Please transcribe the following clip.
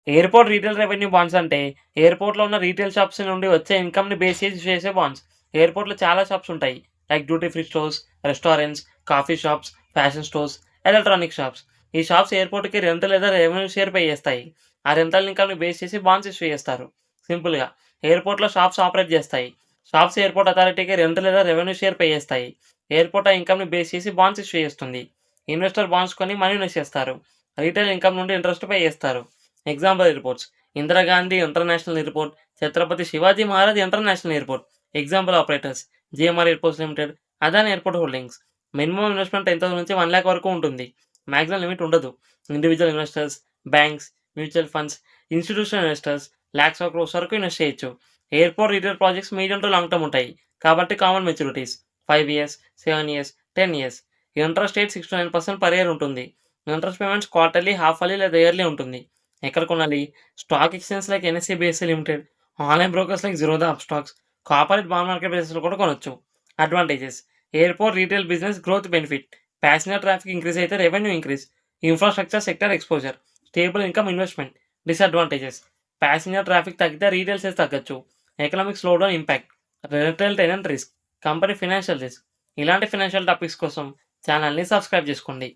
Airport retail revenue bonds అంటే ఎయిర్‌పోర్ట్‌లో ఉన్న రీటైల్ షాప్స్ నుండి వచ్చే ఇన్‌కమ్‌ని బేస్ చేసి చేసే బాండ్స్. ఎయిర్‌పోర్ట్‌లో చాలా షాప్స్ ఉంటాయి. Like duty free stores, restaurants, coffee shops, fashion stores, electronic shops. ఈ షాప్స్ ఎయిర్‌పోర్ట్‌కి రెంట్ లేదా రెవెన్యూ షేర్ పే చేస్తాయి. ఆ రెంటల్ ఇన్‌కమ్‌ని బేస్ చేసి బాండ్స్ ఇష్యూ చేస్తారు. సింపుల్‌గా ఎయిర్‌పోర్ట్‌లో షాప్స్ ఆపరేట్ చేస్తాయి. షాప్స్ ఎయిర్‌పోర్ట్ అథారిటీకి రెంట్ లేదా రెవెన్యూ షేర్ పే చేస్తాయి. ఎయిర్‌పోర్ట్ ఆ ఇన్‌కమ్‌ని బేస్ చేసి బాండ్స్ ఇష్యూ చేస్తుంది. ఇన్వెస్టర్ బాండ్స్ కొని మనీ ఇన్వెస్ట్ చేస్తారు. రీటైల్ ఇన్‌కమ్ నుండి ఇంట్రెస్ట్ పే చేస్తారు. Example airports: Indira Gandhi international airport, Chhatrapati Shivaji Maharaj international airport. Example operators: GMR airports limited, Adani airport holdings. Minimum investment 10,000 నుంచి 1,00,000 వరకు ఉంటుంది. మాక్సిమం లిమిట్ ఉండదు. Individual investors, banks, mutual funds, institutional investors lakhs of crores వరకు invest చేయొచ్చు. Airport retail projects medium to long term ఉంటాయి. కాబట్టి common maturities 5 years, 7 years, 10 years. Interest rate 6-9% per year ఉంటుంది. Interest payments quarterly, half yearly లేదా yearly ఉంటుంది. ఎక్కడ కొనాలి? Stock exchange like NSC, BSC limited, online brokers like Zerodha Upstox, corporate bond market ప్లేసెస్‌లో కూడా కొనొచ్చు. Advantages: airport retail business growth benefit. Passenger traffic increase అయితే revenue increase. Infrastructure sector exposure. Stable income investment. Disadvantages: passenger traffic తగ్గితే retail sales తగ్గొచ్చు. Economic slowdown impact. Retail tenant risk. Company financial risk. ఇలాంటి financial topics కోసం ఛానల్‌ని subscribe చేసుకోండి.